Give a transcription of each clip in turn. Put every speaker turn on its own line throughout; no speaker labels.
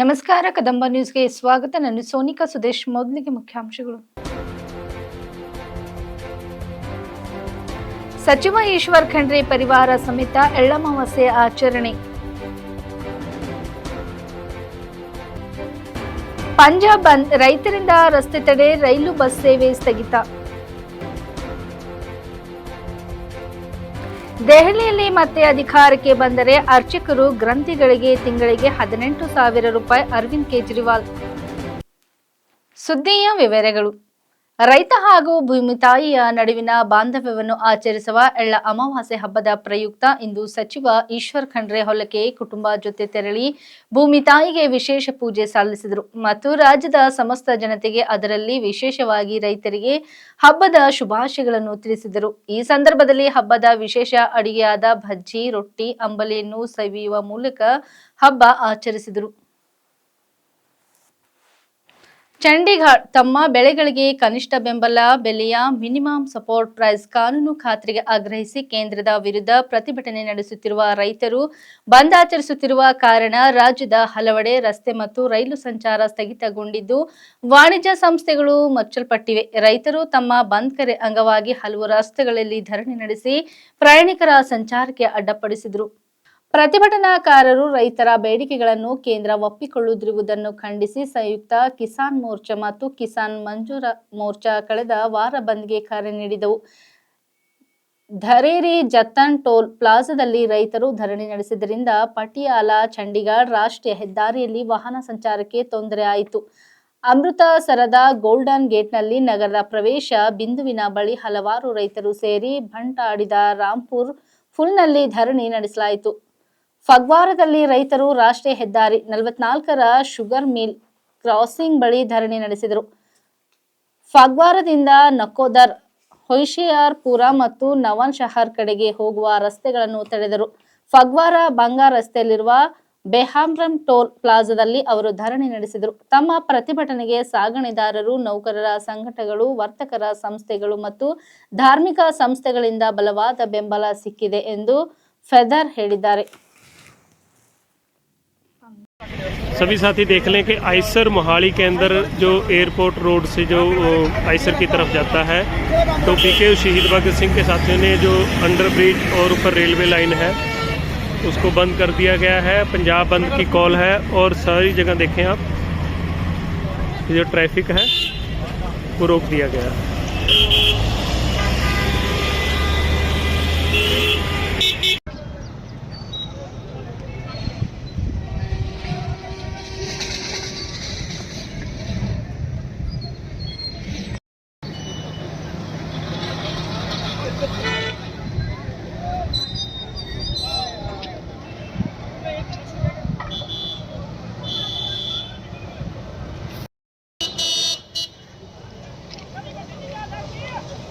ನಮಸ್ಕಾರ ಕದಂಬ ನ್ಯೂಸ್ಗೆ ಸ್ವಾಗತ. ನಾನು ಸೋನಿಕಾ ಸುದೇಶ್. ಮೊದಲಿಗೆ ಮುಖ್ಯಾಂಶಗಳು. ಸಚಿವ ಈಶ್ವರ್ ಖಂಡ್ರೆ ಪರಿವಾರ ಸಮೇತ ಎಳ್ಳಮಾವಾಸ್ಯೆ ಆಚರಣೆ. ಪಂಜಾಬ್ ಬಂದ್, ರೈತರಿಂದ ರಸ್ತೆ ತಡೆ, ರೈಲು ಬಸ್ ಸೇವೆ ಸ್ಥಗಿತ. ದೆಹಲಿಯಲ್ಲಿ ಮತ್ತೆ ಅಧಿಕಾರಕ್ಕೆ ಬಂದರೆ ಅರ್ಚಕರು ಗ್ರಂಥಿಗಳಿಗೆ ತಿಂಗಳಿಗೆ 18,000 ರೂಪಾಯಿ. ಅರವಿಂದ್ ಕೇಜ್ರಿವಾಲ್. ಸುದ್ದಿಯ ವಿವರಗಳು. ರೈತ ಹಾಗೂ ಭೂಮಿ ತಾಯಿಯ ನಡುವಿನ ಬಾಂಧವ್ಯವನ್ನು ಆಚರಿಸುವ ಎಳ್ಳ ಅಮಾವಾಸ್ಯೆ ಹಬ್ಬದ ಪ್ರಯುಕ್ತ ಇಂದು ಸಚಿವ ಈಶ್ವರ್ ಖಂಡ್ರೆ ಹೊಲಕ್ಕೆ ಕುಟುಂಬ ಜೊತೆ ತೆರಳಿ ಭೂಮಿ ತಾಯಿಗೆ ವಿಶೇಷ ಪೂಜೆ ಸಲ್ಲಿಸಿದರು ಮತ್ತು ರಾಜ್ಯದ ಸಮಸ್ತ ಜನತೆಗೆ, ಅದರಲ್ಲಿ ವಿಶೇಷವಾಗಿ ರೈತರಿಗೆ ಹಬ್ಬದ ಶುಭಾಶಯಗಳನ್ನು ತಿಳಿಸಿದರು. ಈ ಸಂದರ್ಭದಲ್ಲಿ ಹಬ್ಬದ ವಿಶೇಷ ಅಡಿಗೆಯಾದ ಭಜ್ಜಿ, ರೊಟ್ಟಿ, ಅಂಬಲಿಯನ್ನು ಸವಿಯುವ ಮೂಲಕ ಹಬ್ಬ ಆಚರಿಸಿದರು. ಚಂಡೀಗಢ ತಮ್ಮ ಬೆಳೆಗಳಿಗೆ ಕನಿಷ್ಠ ಬೆಂಬಲ ಬೆಲೆಯ ಮಿನಿಮಮ್ ಸಪೋರ್ಟ್ ಪ್ರೈಸ್ ಕಾನೂನು ಖಾತ್ರಿಗೆ ಆಗ್ರಹಿಸಿ ಕೇಂದ್ರದ ವಿರುದ್ಧ ಪ್ರತಿಭಟನೆ ನಡೆಸುತ್ತಿರುವ ರೈತರು ಬಂದ್ ಆಚರಿಸುತ್ತಿರುವ ಕಾರಣ ರಾಜ್ಯದ ಹಲವೆಡೆ ರಸ್ತೆ ಮತ್ತು ರೈಲು ಸಂಚಾರ ಸ್ಥಗಿತಗೊಂಡಿದ್ದು, ವಾಣಿಜ್ಯ ಸಂಸ್ಥೆಗಳು ಮುಚ್ಚಲ್ಪಟ್ಟಿವೆ. ರೈತರು ತಮ್ಮ ಬಂದ್ ಕರೆ ಅಂಗವಾಗಿ ಹಲವು ರಸ್ತೆಗಳಲ್ಲಿ ಧರಣಿ ನಡೆಸಿ ಪ್ರಯಾಣಿಕರ ಸಂಚಾರಕ್ಕೆ ಅಡ್ಡಿಪಡಿಸಿದರು. ಪ್ರತಿಭಟನಾಕಾರರು ರೈತರ ಬೇಡಿಕೆಗಳನ್ನು ಕೇಂದ್ರ ಒಪ್ಪಿಕೊಳ್ಳದಿರುವುದನ್ನು ಖಂಡಿಸಿ ಸಂಯುಕ್ತ ಕಿಸಾನ್ ಮೋರ್ಚಾ ಮತ್ತು ಕಿಸಾನ್ ಮಜ್ದೂರ್ ಮೋರ್ಚಾ ಕಳೆದ ವಾರ ಬಂದ್ಗೆ ಕರೆ ನೀಡಿದವು. ಧರೇರಿ ಜತ್ತನ್ ಟೋಲ್ ಪ್ಲಾಜಾದಲ್ಲಿ ರೈತರು ಧರಣಿ ನಡೆಸಿದ್ದರಿಂದ ಪಟಿಯಾಲ ಚಂಡೀಗಢ ರಾಷ್ಟ್ರೀಯ ಹೆದ್ದಾರಿಯಲ್ಲಿ ವಾಹನ ಸಂಚಾರಕ್ಕೆ ತೊಂದರೆ ಆಯಿತು. ಅಮೃತಸರದ ಗೋಲ್ಡನ್ ಗೇಟ್ನಲ್ಲಿ ನಗರದ ಪ್ರವೇಶ ಬಿಂದುವಿನ ಬಳಿ ಹಲವಾರು ರೈತರು ಸೇರಿ ಬಂಟಾಡಿದ ರಾಂಪುರ್ ಫುಲ್ನಲ್ಲಿ ಧರಣಿ ನಡೆಸಲಾಯಿತು. ಫಗ್ವಾರದಲ್ಲಿ ರೈತರು ರಾಷ್ಟ್ರೀಯ ಹೆದ್ದಾರಿ 44ರ ಶುಗರ್ ಮಿಲ್ ಕ್ರಾಸಿಂಗ್ ಬಳಿ ಧರಣಿ ನಡೆಸಿದರು. ಫಗ್ವಾರದಿಂದ ನಕೋದರ್, ಹೊಶಿಯಾರ್ಪುರ ಮತ್ತು ನವನ್ ಶಹರ್ ಕಡೆಗೆ ಹೋಗುವ ರಸ್ತೆಗಳನ್ನು ತಡೆದರು. ಫಗ್ವಾರ ಬಂಗಾ ರಸ್ತೆಯಲ್ಲಿರುವ ಬೆಹಾಮ್ರಮ್ ಟೋಲ್ ಪ್ಲಾಜಾದಲ್ಲಿ ಅವರು ಧರಣಿ ನಡೆಸಿದರು. ತಮ್ಮ ಪ್ರತಿಭಟನೆಗೆ ಸಾಗಣೆದಾರರು, ನೌಕರರ ಸಂಘಟನೆಗಳು, ವರ್ತಕರ ಸಂಸ್ಥೆಗಳು ಮತ್ತು ಧಾರ್ಮಿಕ ಸಂಸ್ಥೆಗಳಿಂದ ಬಲವಾದ ಬೆಂಬಲ ಸಿಕ್ಕಿದೆ ಎಂದು ಫೆದರ್ ಹೇಳಿದ್ದಾರೆ.
सभी साथी देख लें कि आइसर मोहाली के अंदर जो एयरपोर्ट रोड से जो आइसर की तरफ जाता है, तो बीके शहीद भगत सिंह के साथियों ने जो अंडर ब्रिज और ऊपर रेलवे लाइन है उसको बंद कर दिया गया है. पंजाब बंद की कॉल है और सारी जगह देखें आप, जो ट्रैफिक है वो रोक दिया गया है.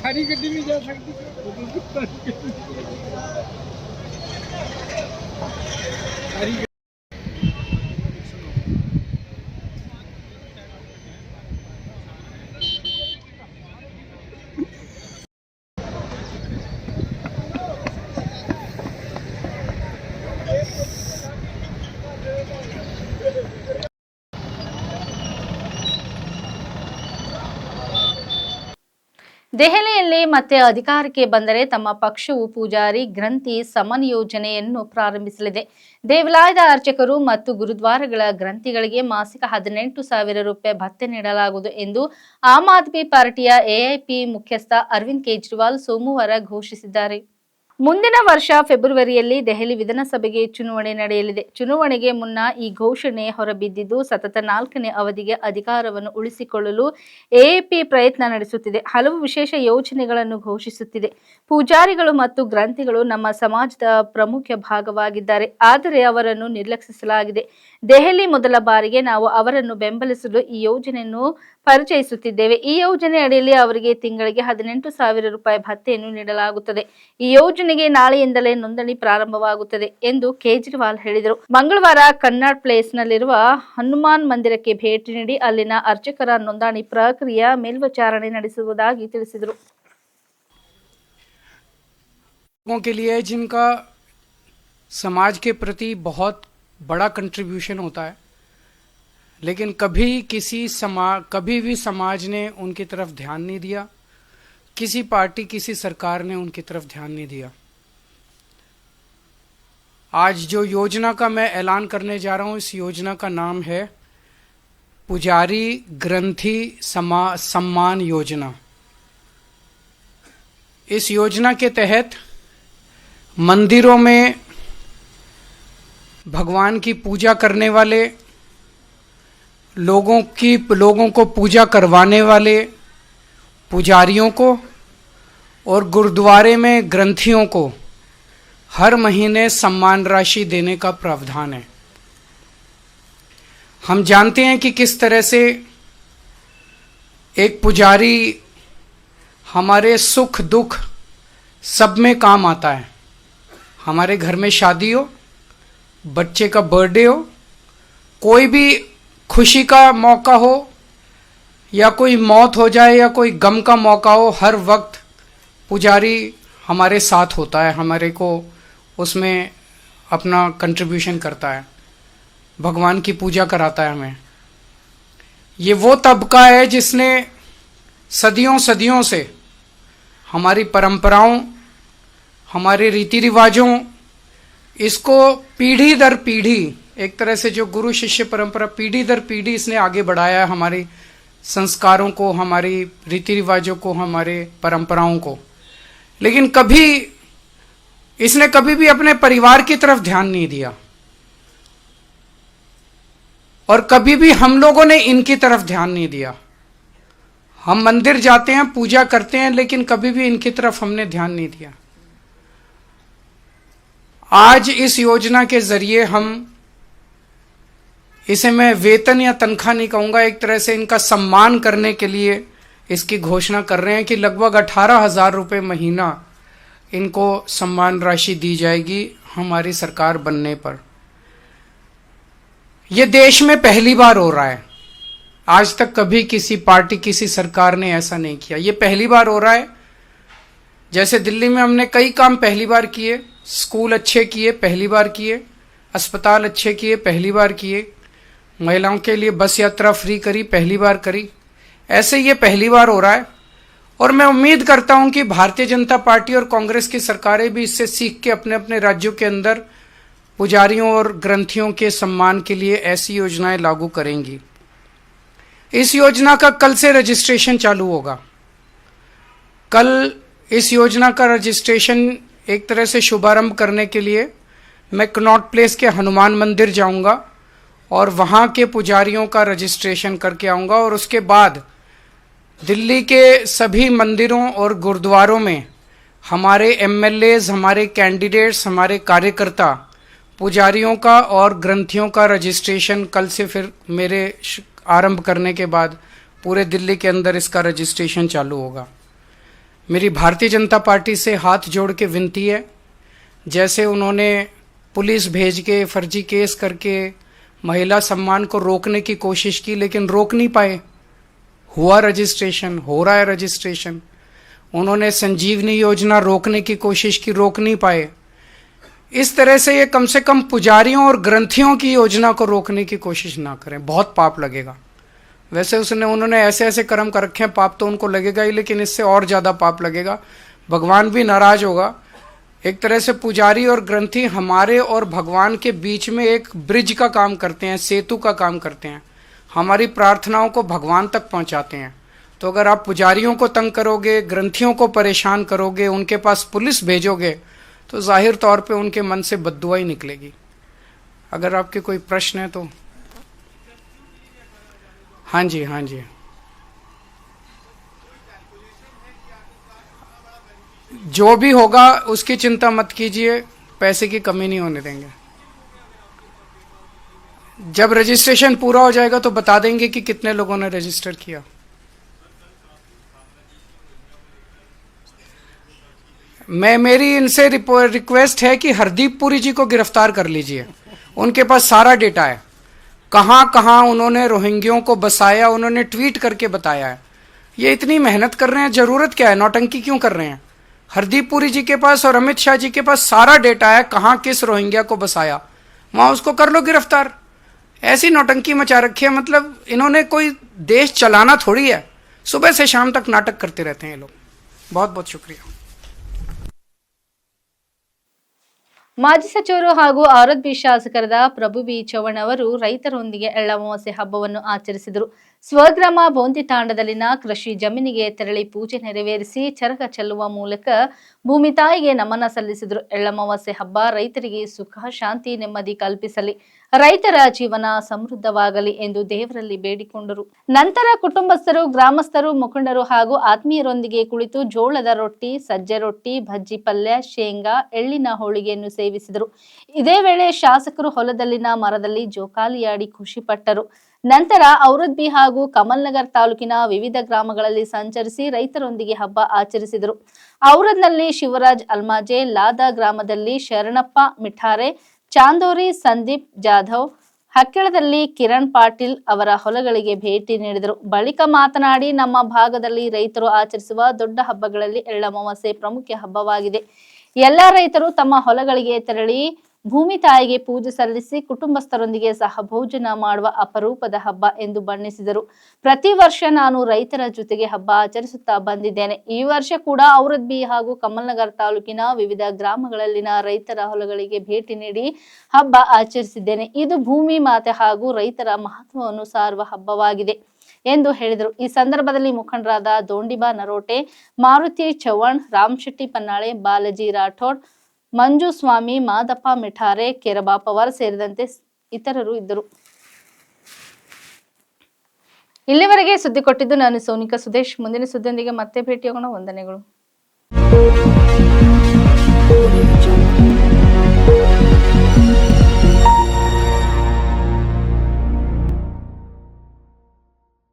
खारी गड्डी में जा सकती है।
ದೆಹಲಿಯಲ್ಲಿ ಮತ್ತೆ ಅಧಿಕಾರಕ್ಕೆ ಬಂದರೆ ತಮ್ಮ ಪಕ್ಷವು ಪೂಜಾರಿ ಗ್ರಂಥಿ ಸಮನ್ ಯೋಜನೆಯನ್ನು ಪ್ರಾರಂಭಿಸಲಿದೆ. ದೇವಾಲಯದ ಅರ್ಚಕರು ಮತ್ತು ಗುರುದ್ವಾರಗಳ ಗ್ರಂಥಿಗಳಿಗೆ ಮಾಸಿಕ 18,000 ರೂಪಾಯಿ ಭತ್ಯೆ ನೀಡಲಾಗುವುದು ಎಂದು ಆಮ್ ಆದ್ಮಿ ಪಾರ್ಟಿಯ ಎಐಪಿ ಮುಖ್ಯಸ್ಥ ಅರವಿಂದ್ ಕೇಜ್ರಿವಾಲ್ ಸೋಮವಾರ ಘೋಷಿಸಿದ್ದಾರೆ. ಮುಂದಿನ ವರ್ಷ ಫೆಬ್ರವರಿಯಲ್ಲಿ ದೆಹಲಿ ವಿಧಾನಸಭೆಗೆ ಚುನಾವಣೆ ನಡೆಯಲಿದೆ. ಚುನಾವಣೆಗೆ ಮುನ್ನ ಈ ಘೋಷಣೆ ಹೊರಬಿದ್ದಿದ್ದು, ಸತತ 4ನೇ ಅವಧಿಗೆ ಅಧಿಕಾರವನ್ನು ಉಳಿಸಿಕೊಳ್ಳಲು ಎಎಪಿ ಪ್ರಯತ್ನ ನಡೆಸುತ್ತಿದೆ. ಹಲವು ವಿಶೇಷ ಯೋಜನೆಗಳನ್ನು ಘೋಷಿಸುತ್ತಿದೆ. ಪೂಜಾರಿಗಳು ಮತ್ತು ಗ್ರಂಥಿಗಳು ನಮ್ಮ ಸಮಾಜದ ಪ್ರಮುಖ ಭಾಗವಾಗಿದ್ದಾರೆ, ಆದರೆ ಅವರನ್ನು ನಿರ್ಲಕ್ಷಿಸಲಾಗಿದೆ. ದೆಹಲಿ ಮೊದಲ ಬಾರಿಗೆ ನಾವು ಅವರನ್ನು ಬೆಂಬಲಿಸಲು ಈ ಯೋಜನೆಯನ್ನು ಪರಿಚಯಿಸುತ್ತಿದ್ದೇವೆ. ಈ ಯೋಜನೆ ಅಡಿಯಲ್ಲಿ ಅವರಿಗೆ ತಿಂಗಳಿಗೆ 18,000 ರೂಪಾಯಿ ಭತ್ಯೆಯನ್ನು ನೀಡಲಾಗುತ್ತದೆ. ಈ ಯೋಜನೆಗೆ ನಾಳೆಯಿಂದಲೇ ನೋಂದಣಿ ಪ್ರಾರಂಭವಾಗುತ್ತದೆ ಎಂದು ಕೇಜ್ರಿವಾಲ್ ಹೇಳಿದರು. ಮಂಗಳವಾರ ಕನ್ನಡ್ ಪ್ಲೇಸ್ನಲ್ಲಿರುವ ಹನುಮಾನ್ ಮಂದಿರಕ್ಕೆ ಭೇಟಿ ನೀಡಿ ಅಲ್ಲಿನ ಅರ್ಚಕರ ನೋಂದಣಿ ಪ್ರಕ್ರಿಯೆಯ ಮೇಲ್ವಿಚಾರಣೆ ನಡೆಸುವುದಾಗಿ ತಿಳಿಸಿದರು.
लोगों के लिए जिनका समाज के प्रति बहुत बड़ा कंट्रीब्यूशन होता है, लेकिन कभी भी समाज ने उनकी तरफ ध्यान नहीं दिया, किसी पार्टी किसी सरकार ने उनकी तरफ ध्यान नहीं दिया। आज जो योजना का मैं ऐलान करने जा रहा हूं, इस योजना का नाम है पुजारी ग्रंथी सम्मान योजना। इस योजना के तहत मंदिरों में भगवान की पूजा करने वाले लोगों को पूजा करवाने वाले पुजारियों को और गुरुद्वारे में ग्रंथियों को हर महीने सम्मान राशि देने का प्रावधान है। हम जानते हैं कि किस तरह से एक पुजारी हमारे सुख दुख सब में काम आता है। हमारे घर में शादी हो, बच्चे का बर्थडे हो, कोई भी खुशी का मौका हो या कोई मौत हो जाए या कोई गम का मौका हो, हर वक्त पुजारी हमारे साथ होता है, हमारे को उसमें अपना कंट्रीब्यूशन करता है, भगवान की पूजा कराता है हमें। ये वो तबका है जिसने सदियों सदियों से हमारी परंपराओं, हमारे रीति रिवाजों, इसको पीढ़ी दर पीढ़ी, एक तरह से जो गुरु शिष्य परंपरा पीढ़ी दर पीढ़ी इसने आगे बढ़ाया है, हमारी संस्कारों को, हमारी रीति रिवाजों को, हमारे परंपराओं को। लेकिन इसने कभी भी अपने परिवार की तरफ ध्यान नहीं दिया और कभी भी हम लोगों ने इनकी तरफ ध्यान नहीं दिया। हम मंदिर जाते हैं, पूजा करते हैं, लेकिन कभी भी इनकी तरफ हमने ध्यान नहीं दिया। आज इस योजना के जरिए इसे मैं वेतन या तनख्वाह नहीं कहूंगा, एक तरह से इनका सम्मान करने के लिए इसकी घोषणा कर रहे हैं कि लगभग 18,000 रुपये महीना इनको सम्मान राशि दी जाएगी हमारी सरकार बनने पर। यह देश में पहली बार हो रहा है। आज तक कभी किसी पार्टी, किसी सरकार ने ऐसा नहीं किया। यह पहली बार हो रहा है। जैसे दिल्ली में हमने कई काम पहली बार किए, स्कूल अच्छे किए, पहली बार किए, अस्पताल अच्छे किए, पहली बार किए, महिलाओं के लिए बस यात्रा फ्री करी, पहली बार करी। ऐसे ये पहली बार हो रहा है और मैं उम्मीद करता हूं कि भारतीय जनता पार्टी और कांग्रेस की सरकारें भी इससे सीख के अपने अपने राज्यों के अंदर पुजारियों और ग्रंथियों के सम्मान के लिए ऐसी योजनाएं लागू करेंगी। इस योजना का कल से रजिस्ट्रेशन चालू होगा। कल इस योजना का रजिस्ट्रेशन एक तरह से शुभारंभ करने के लिए मैं कनॉट प्लेस के हनुमान मंदिर जाऊंगा और वहाँ के पुजारियों का रजिस्ट्रेशन करके आऊँगा और उसके बाद दिल्ली के सभी मंदिरों और गुरुद्वारों में हमारे एमएलएज, हमारे कैंडिडेट्स, हमारे कार्यकर्ता पुजारियों का और ग्रंथियों का रजिस्ट्रेशन कल से फिर मेरे आरंभ करने के बाद पूरे दिल्ली के अंदर इसका रजिस्ट्रेशन चालू होगा। मेरी भारतीय जनता पार्टी से हाथ जोड़ के विनती है, जैसे उन्होंने पुलिस भेज के फर्जी केस करके महिला सम्मान को रोकने की कोशिश की लेकिन रोक नहीं पाए, हुआ रजिस्ट्रेशन, हो रहा है रजिस्ट्रेशन। उन्होंने संजीवनी योजना रोकने की कोशिश की, रोक नहीं पाए। इस तरह से ये कम से कम पुजारियों और ग्रंथियों की योजना को रोकने की कोशिश ना करें, बहुत पाप लगेगा। वैसे उन्होंने ऐसे ऐसे कर्म कर रखे हैं, पाप तो उनको लगेगा ही, लेकिन इससे और ज़्यादा पाप लगेगा, भगवान भी नाराज होगा। एक तरह से पुजारी और ग्रंथी हमारे और भगवान के बीच में एक ब्रिज का काम करते हैं, सेतु का काम करते हैं, हमारी प्रार्थनाओं को भगवान तक पहुंचाते हैं। तो अगर आप पुजारियों को तंग करोगे, ग्रंथियों को परेशान करोगे, उनके पास पुलिस भेजोगे, तो जाहिर तौर पे उनके मन से बद्दुआ ही निकलेगी। अगर आपके कोई प्रश्न है तो हाँ जी, हाँ जी। जो भी होगा उसकी चिंता मत कीजिए, पैसे की कमी नहीं होने देंगे। जब रजिस्ट्रेशन पूरा हो जाएगा तो बता देंगे कि कितने लोगों ने रजिस्टर किया। मेरी इनसे रिक्वेस्ट है कि हरदीप पुरी जी को गिरफ्तार कर लीजिए। उनके पास सारा डेटा है, कहां कहां उन्होंने रोहिंग्यों को बसाया, उन्होंने ट्वीट करके बताया है। ये इतनी मेहनत कर रहे हैं, जरूरत क्या है, नौटंकी क्यों कर रहे हैं? हरदीप पुरी जी के पास और अमित शाह जी के पास सारा डेटा है, कहां किस रोहिंग्या को बसाया, वहां उसको कर लो गिरफ्तार। ऐसी नौटंकी मचा रखी है, मतलब इन्होंने कोई देश चलाना थोड़ी है, सुबह से शाम तक नाटक करते रहते हैं ये लोग। बहुत बहुत शुक्रिया।
ಮಾಜಿ ಸಚಿವರು ಹಾಗೂ ಆರೋಗ್ಯ ಶಾಸಕರಾದ ಪ್ರಭು ಬಿ ಚವ್ಹಾಣ್ ಅವರು ರೈತರೊಂದಿಗೆ ಎಳ್ಳಮಾವಾಸ್ಯೆ ಹಬ್ಬವನ್ನು ಆಚರಿಸಿದರು. ಸ್ವಗ್ರಾಮ ಬೋಂದಿ ತಾಂಡದಲ್ಲಿನ ಕೃಷಿ ಜಮೀನಿಗೆ ತೆರಳಿ ಪೂಜೆ ನೆರವೇರಿಸಿ ಚರಕ ಚೆಲ್ಲುವ ಮೂಲಕ ಭೂಮಿ ತಾಯಿಗೆ ನಮನ ಸಲ್ಲಿಸಿದರು. ಎಳ್ಳಮಾವಾಸ್ಯೆ ಹಬ್ಬ ರೈತರಿಗೆ ಸುಖ, ಶಾಂತಿ, ನೆಮ್ಮದಿ ಕಲ್ಪಿಸಲಿ, ರೈತರ ಜೀವನ ಸಮೃದ್ಧವಾಗಲಿ ಎಂದು ದೇವರಲ್ಲಿ ಬೇಡಿಕೊಂಡರು. ನಂತರ ಕುಟುಂಬಸ್ಥರು, ಗ್ರಾಮಸ್ಥರು, ಮುಖಂಡರು ಹಾಗೂ ಆತ್ಮೀಯರೊಂದಿಗೆ ಕುಳಿತು ಜೋಳದ ರೊಟ್ಟಿ, ಸಜ್ಜೆ ರೊಟ್ಟಿ, ಭಜ್ಜಿ ಪಲ್ಯ, ಶೇಂಗಾ, ಎಳ್ಳಿನ ಹೋಳಿಗೆಯನ್ನು ಸೇವಿಸಿದರು. ಇದೇ ವೇಳೆ ಶಾಸಕರು ಹೊಲದಲ್ಲಿನ ಮರದಲ್ಲಿ ಜೋಕಾಲಿಯಾಡಿ ಖುಷಿಪಟ್ಟರು. ನಂತರ ಔರದ್ಬಿ ಹಾಗೂ ಕಮಲ್ನಗರ್ ತಾಲೂಕಿನ ವಿವಿಧ ಗ್ರಾಮಗಳಲ್ಲಿ ಸಂಚರಿಸಿ ರೈತರೊಂದಿಗೆ ಹಬ್ಬ ಆಚರಿಸಿದರು. ಔರದ್ನಲ್ಲಿ ಶಿವರಾಜ್ ಅಲ್ಮಾಜೆ, ಲಾದಾ ಗ್ರಾಮದಲ್ಲಿ ಶರಣಪ್ಪ ಮಿಠಾರೆ, ಚಾಂದೋರಿ ಸಂದೀಪ್ ಜಾಧವ್, ಹಕ್ಕೆಳದಲ್ಲಿ ಕಿರಣ್ ಪಾಟೀಲ್ ಅವರ ಹೊಲಗಳಿಗೆ ಭೇಟಿ ನೀಡಿದರು. ಬಳಿಕ ಮಾತನಾಡಿ, ನಮ್ಮ ಭಾಗದಲ್ಲಿ ರೈತರು ಆಚರಿಸುವ ದೊಡ್ಡ ಹಬ್ಬಗಳಲ್ಲಿ ಎಳ್ಳಮಾವಾಸ್ಯೆ ಪ್ರಮುಖ ಹಬ್ಬವಾಗಿದೆ. ಎಲ್ಲಾ ರೈತರು ತಮ್ಮ ಹೊಲಗಳಿಗೆ ತೆರಳಿ ಭೂಮಿ ತಾಯಿಗೆ ಪೂಜೆ ಸಲ್ಲಿಸಿ ಕುಟುಂಬಸ್ಥರೊಂದಿಗೆ ಸಹಭೋಜನ ಮಾಡುವ ಅಪರೂಪದ ಹಬ್ಬ ಎಂದು ಬಣ್ಣಿಸಿದರು. ಪ್ರತಿ ವರ್ಷ ನಾನು ರೈತರ ಜೊತೆಗೆ ಹಬ್ಬ ಆಚರಿಸುತ್ತಾ ಬಂದಿದ್ದೇನೆ. ಈ ವರ್ಷ ಕೂಡ ಔರದ್ಬಿ ಹಾಗೂ ಕಮಲ್ನಗರ್ ತಾಲೂಕಿನ ವಿವಿಧ ಗ್ರಾಮಗಳಲ್ಲಿನ ರೈತರ ಹೊಲಗಳಿಗೆ ಭೇಟಿ ನೀಡಿ ಹಬ್ಬ ಆಚರಿಸಿದ್ದೇನೆ. ಇದು ಭೂಮಿ ಮಾತೆ ಹಾಗೂ ರೈತರ ಮಹತ್ವವನ್ನು ಸಾರುವ ಹಬ್ಬವಾಗಿದೆ ಎಂದು ಹೇಳಿದರು. ಈ ಸಂದರ್ಭದಲ್ಲಿ ಮುಖಂಡರಾದ ದೋಂಡಿಬಾ ನರೋಟೆ, ಮಾರುತಿ ಚವ್ಹಾಣ್, ರಾಮಶೆಟ್ಟಿ ಪನ್ನಾಳೆ, ಬಾಲಾಜಿ ರಾಠೋಡ್, ಮಂಜು ಸ್ವಾಮಿ, ಮಾದಪ್ಪ ಮಿಠಾರೆ, ಕೆರಬಾ ಪವಾರ್ ಸೇರಿದಂತೆ ಇತರರು ಇದ್ದರು. ಇಲ್ಲಿವರೆಗೆ ಸುದ್ದಿ ಕೊಟ್ಟಿದ್ದು ನಾನು ಸೋನಿಕಾ ಸುದೇಶ್. ಮುಂದಿನ ಸುದ್ದಿಯೊಂದಿಗೆ ಮತ್ತೆ ಭೇಟಿಯಾಗೋಣ. ವಂದನೆಗಳು.